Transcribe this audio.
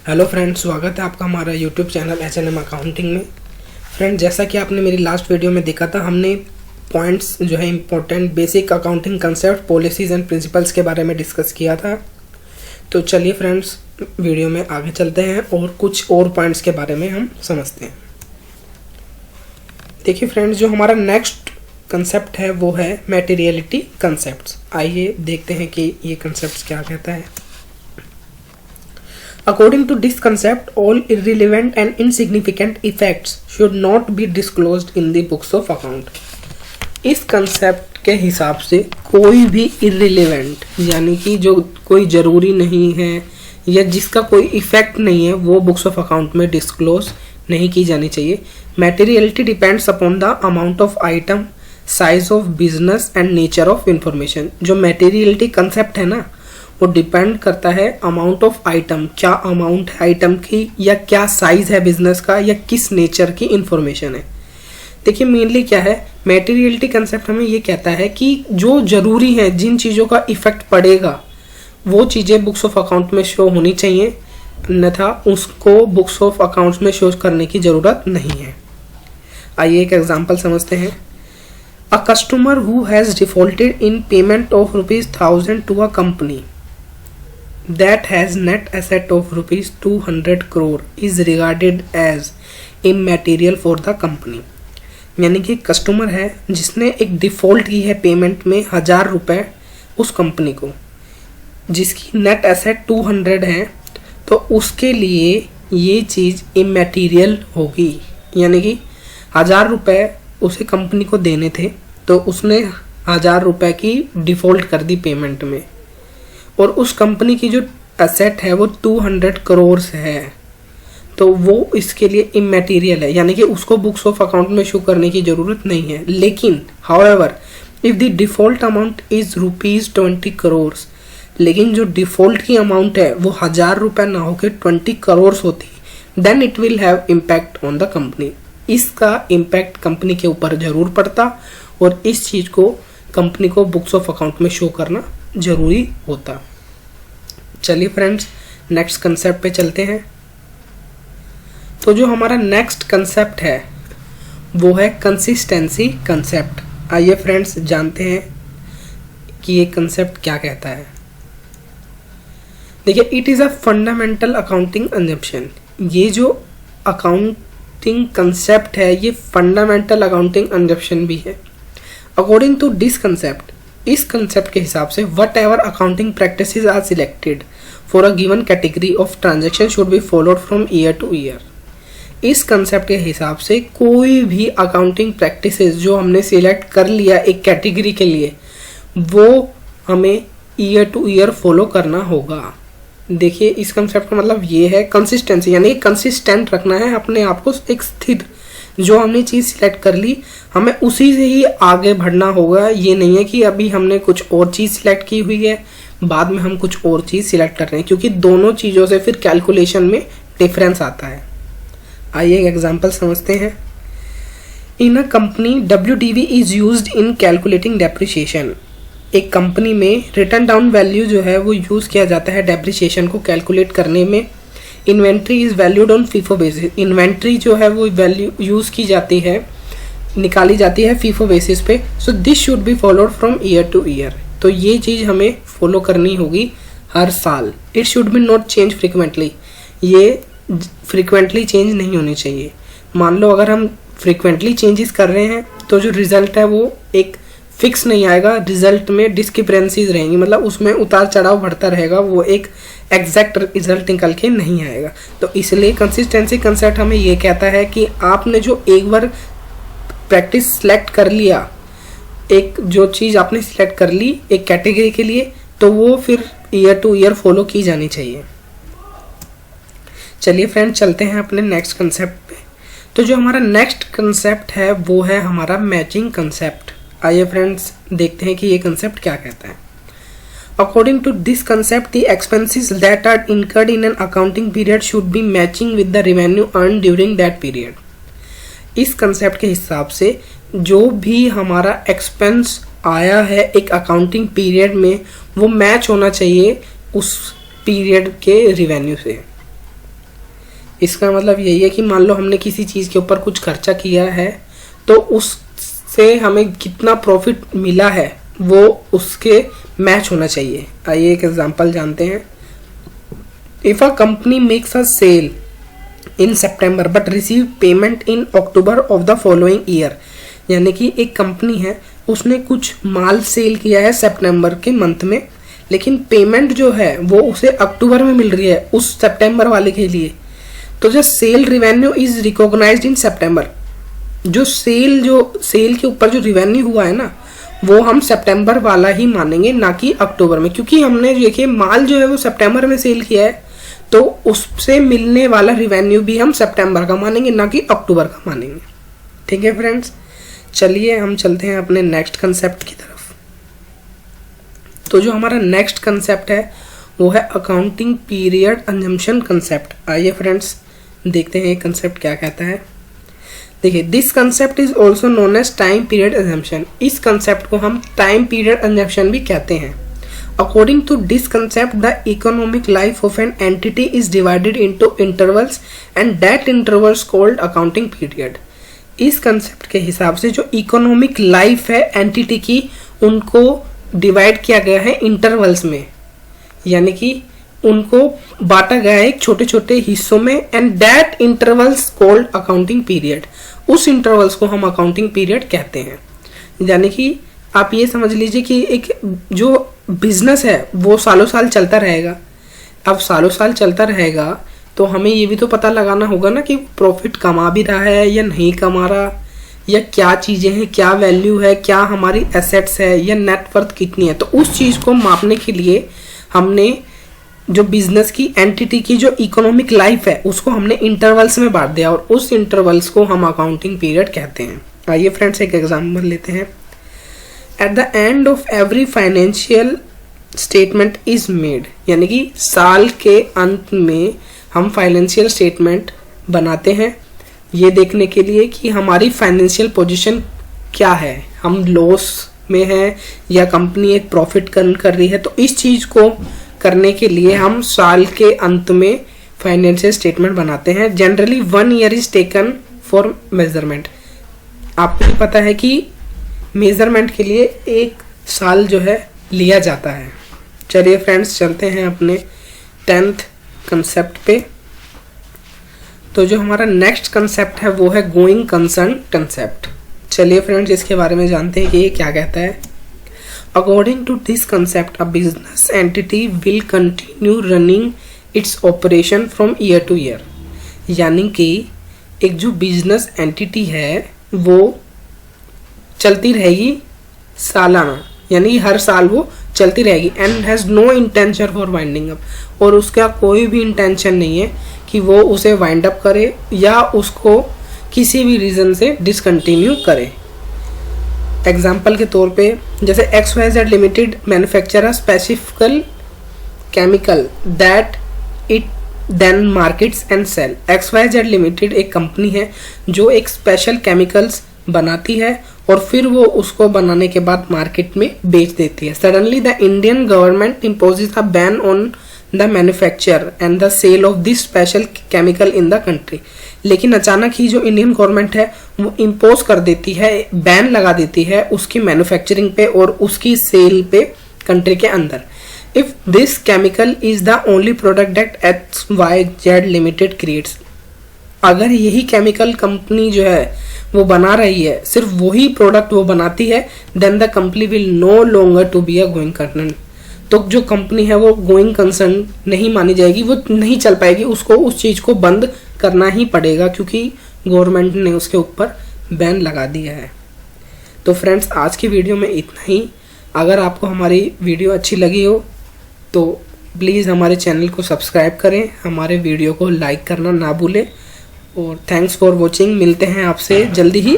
Hello friends, स्वागत है आपका हमारा यूट्यूब चैनल H&M अकाउंटिंग में। फ्रेंड, जैसा कि आपने मेरी लास्ट वीडियो में देखा था, हमने पॉइंट्स जो है important basic accounting concept, policies and principles के बारे में डिस्कस किया था। तो चलिए फ्रेंड्स, वीडियो में आगे चलते हैं और कुछ और पॉइंट्स के बारे में हम समझते हैं। देखिए फ्रेंड्स, जो हमारा नेक्स्ट कंसेप्ट है वो है मटेरियलिटी कंसेप्ट। आइए देखते हैं कि ये कंसेप्ट क्या कहता है। According to this concept, all irrelevant and insignificant effects should not be disclosed in the books of account. इस कंसेप्ट के हिसाब से कोई भी irrelevant यानी कि जो कोई ज़रूरी नहीं है या जिसका कोई इफेक्ट नहीं है वो बुक्स ऑफ अकाउंट में डिस्क्लोज नहीं की जानी चाहिए। Materiality depends upon the amount of item, size of business and nature of information. जो materiality कंसेप्ट है ना, वो डिपेंड करता है अमाउंट ऑफ आइटम, क्या अमाउंट है आइटम की या क्या साइज है बिजनेस का या किस नेचर की इंफॉर्मेशन है। देखिए मेनली क्या है, मटेरियलिटी कंसेप्ट हमें ये कहता है कि जो जरूरी है, जिन चीज़ों का इफेक्ट पड़ेगा वो चीज़ें बुक्स ऑफ अकाउंट में शो होनी चाहिए, अन्यथा उसको बुक्स ऑफ अकाउंट्स में शो करने की ज़रूरत नहीं है। आइए एक एग्जाम्पल समझते हैं। A customer who has defaulted in payment of ₹1000 to a company that has net asset of ₹200 crore is regarded as immaterial for the company। यानी कि कस्टमर है जिसने एक डिफ़ॉल्ट की है पेमेंट में ₹1000 उस कंपनी को, जिसकी नेट एसेट 200 है, तो उसके लिए ये चीज़ इमैटीरियल होगी। यानी कि ₹1000 उसे कंपनी को देने थे, तो उसने ₹1000 की डिफ़ॉल्ट कर दी पेमेंट में, और उस कंपनी की जो एसेट है वो 200 करोड़ है, तो वो इसके लिए इमैटीरियल है, यानी कि उसको बुक्स ऑफ अकाउंट में शो करने की ज़रूरत नहीं है। लेकिन however if the default amount is ₹20 crore, लेकिन जो डिफ़ॉल्ट की अमाउंट है वो ₹1000 ना होकर 20 करोड़ होती, then it will have impact on the company. इसका इम्पैक्ट कंपनी के ऊपर ज़रूर पड़ता और इस चीज़ को कंपनी को बुक्स ऑफ अकाउंट में शो करना जरूरी होता। चलिए फ्रेंड्स, नेक्स्ट कंसेप्ट पे चलते हैं। तो जो हमारा नेक्स्ट कंसेप्ट है वो है कंसिस्टेंसी कंसेप्ट। आइए फ्रेंड्स जानते हैं कि ये कंसेप्ट क्या कहता है। देखिए, it is a fundamental accounting assumption. ये जो अकाउंटिंग कंसेप्ट है ये फंडामेंटल अकाउंटिंग असम्पशन भी है। अकॉर्डिंग टू दिस कंसेप्ट, इस कंसेप्ट के हिसाब से whatever accounting practices are selected for a given category of transaction should be followed from year to year. इस कंसेप्ट के हिसाब से कोई भी अकाउंटिंग प्रैक्टिसेस जो हमने सिलेक्ट कर लिया एक कैटेगरी के लिए, वो हमें ईयर टू ईयर फॉलो करना होगा। देखिए, इस कंसेप्ट का मतलब ये है कंसिस्टेंसी, यानी कंसिस्टेंट रखना है अपने आप को, एक स्थिर, जो हमने चीज़ सिलेक्ट कर ली हमें उसी से ही आगे बढ़ना होगा। ये नहीं है कि अभी हमने कुछ और चीज़ सिलेक्ट की हुई है, बाद में हम कुछ और चीज़ सिलेक्ट कर रहे हैं, क्योंकि दोनों चीज़ों से फिर कैलकुलेशन में डिफरेंस आता है। आइए एक एग्जांपल समझते हैं। In a company WDV is used in calculating depreciation. एक कंपनी में रिटर्न डाउन वैल्यू जो है वो यूज़ किया जाता है डेप्रिसिएशन को कैलकुलेट करने में। Inventory is valued on FIFO basis. Inventory जो है वो वैल्यू यूज़ की जाती है, निकाली जाती है फीफो बेसिस पे। So this should be followed from year to year. तो ये चीज़ हमें फॉलो करनी होगी हर साल। It should be not change frequently. ये फ्रिक्वेंटली चेंज नहीं होनी चाहिए। मान लो अगर हम फ्रिक्वेंटली चेंजेस कर रहे हैं तो जो रिजल्ट है वो एक फिक्स नहीं आएगा, रिजल्ट में डिस्क्रिपेंसीज रहेंगी, मतलब उसमें उतार चढ़ाव बढ़ता रहेगा, वो एक एग्जैक्ट रिजल्ट निकल के नहीं आएगा। तो इसलिए कंसिस्टेंसी कंसेप्ट हमें ये कहता है कि आपने जो एक बार प्रैक्टिस सेलेक्ट कर लिया, एक जो चीज़ आपने सिलेक्ट कर ली एक कैटेगरी के लिए, तो वो फिर ईयर टू ईयर फॉलो की जानी चाहिए। चलिए फ्रेंड, चलते हैं अपने नेक्स्ट कंसेप्ट पे। तो जो हमारा नेक्स्ट कंसेप्ट है वो है हमारा मैचिंग कंसेप्ट। आइए फ्रेंड्स देखते हैं कि ये कंसेप्ट क्या कहता है। According to this concept, the expenses that are incurred in an accounting period should be matching with the revenue earned during that period. इस कंसेप्ट के हिसाब से जो भी हमारा एक्सपेंस आया है एक अकाउंटिंग पीरियड में वो मैच होना चाहिए उस पीरियड के रिवेन्यू से। इसका मतलब यही है कि मान लो हमने किसी चीज़ के ऊपर कुछ खर्चा किया है तो उससे हमें कितना प्रॉफिट मिला है वो उसके मैच होना चाहिए। आइए एक एग्जांपल जानते हैं। If a company makes a sale in September but receive payment in October of the following year, यानी कि एक कंपनी है उसने कुछ माल सेल किया है सितंबर के मंथ में, लेकिन पेमेंट जो है वो उसे अक्टूबर में मिल रही है उस सितंबर वाले के लिए, तो जो सेल रिवेन्यू इज रिकॉग्नाइज्ड इन सितंबर, जो सेल के ऊपर जो रिवेन्यू हुआ है ना वो हम सितंबर वाला ही मानेंगे, ना कि अक्टूबर में, क्योंकि हमने देखिए माल जो है वो सितंबर में सेल किया है तो उससे मिलने वाला रिवेन्यू भी हम सितंबर का मानेंगे, ना कि अक्टूबर का मानेंगे। ठीक है फ्रेंड्स, चलिए हम चलते हैं अपने नेक्स्ट कंसेप्ट की तरफ। तो जो हमारा नेक्स्ट कंसेप्ट है वो है अकाउंटिंग पीरियड अजम्पशन कंसेप्ट। आइए फ्रेंड्स देखते हैं ये कंसेप्ट क्या कहता है। देखिए, this concept is also known as time period assumption. इस कंसेप्ट को हम टाइम पीरियड अजम्पशन भी कहते हैं। According to this concept, the economic life of an entity is divided into intervals and that intervals called accounting period. इस concept के हिसाब से जो इकोनॉमिक लाइफ है एंटिटी की उनको डिवाइड किया गया है इंटरवल्स में, यानी कि उनको बांटा गया है छोटे छोटे हिस्सों में, and that intervals called accounting period. उस इंटरवल्स को हम अकाउंटिंग पीरियड कहते हैं। यानी कि आप ये समझ लीजिए कि एक जो बिजनेस है वो सालों साल चलता रहेगा। अब सालों साल चलता रहेगा तो हमें ये भी तो पता लगाना होगा ना कि प्रॉफिट कमा भी रहा है या नहीं कमा रहा, या क्या चीज़ें हैं, क्या वैल्यू है, क्या हमारी एसेट्स है, या नेटवर्थ कितनी है। तो उस चीज़ को मापने के लिए हमने जो बिजनेस की एंटिटी की जो इकोनॉमिक लाइफ है उसको हमने इंटरवल्स में बांट दिया और उस इंटरवल्स को हम अकाउंटिंग पीरियड कहते हैं। आइए फ्रेंड्स एक एग्जाम्पल लेते हैं। At the end of every financial statement is made, यानी कि साल के अंत में हम फाइनेंशियल स्टेटमेंट बनाते हैं ये देखने के लिए कि हमारी फाइनेंशियल पोजीशन क्या है, हम लॉस में हैं या कंपनी एक प्रॉफिट कर रही है। तो इस चीज़ को करने के लिए हम साल के अंत में फाइनेंशियल स्टेटमेंट बनाते हैं। Generally 1 year is taken for measurement. आपको पता है कि मेजरमेंट के लिए 1 साल जो है लिया जाता है। चलिए फ्रेंड्स चलते हैं अपने 10th कंसेप्ट पे। तो जो हमारा नेक्स्ट कंसेप्ट है वो है गोइंग कंसर्न कंसेप्ट। चलिए फ्रेंड्स इसके बारे में जानते हैं कि ये क्या कहता है। According to this concept a business entity will continue running its operation from year to year, यानी कि एक जो बिजनेस एंटिटी है वो चलती रहेगी सालाना, यानी हर साल वो चलती रहेगी, and has no intention for winding up, और उसका कोई भी इंटेंशन नहीं है कि वो उसे वाइंड अप करे या उसको किसी भी रीज़न से डिसकंटिन्यू करे। एग्जाम्पल के तौर पे जैसे XYZ limited manufacture a specifical chemical that it then markets and sell. XYZ limited एक कंपनी है जो एक स्पेशल केमिकल्स बनाती है और फिर वो उसको बनाने के बाद मार्केट में बेच देती है। Suddenly the Indian government imposes a ban on the manufacture and the sale of this special chemical in the country. लेकिन अचानक ही जो इंडियन गवर्नमेंट है वो इम्पोज कर देती है, बैन लगा देती है उसकी मैन्युफैक्चरिंग पे और उसकी सेल पे कंट्री के अंदर। If this chemical is the only product that XYZ limited creates, अगर यही केमिकल कंपनी जो है वो बना रही है, सिर्फ वही प्रोडक्ट वो बनाती है, then the company will no longer to be a going concern. तो जो कंपनी है वो गोइंग कंसर्न नहीं मानी जाएगी, वो नहीं चल पाएगी, उसको उस चीज़ को बंद करना ही पड़ेगा क्योंकि गवर्नमेंट ने उसके ऊपर बैन लगा दिया है। तो फ्रेंड्स आज की वीडियो में इतना ही। अगर आपको हमारी वीडियो अच्छी लगी हो तो प्लीज़ हमारे चैनल को सब्सक्राइब करें, हमारे वीडियो को लाइक करना ना भूलें, और थैंक्स फॉर वॉचिंग। मिलते हैं आपसे जल्दी ही।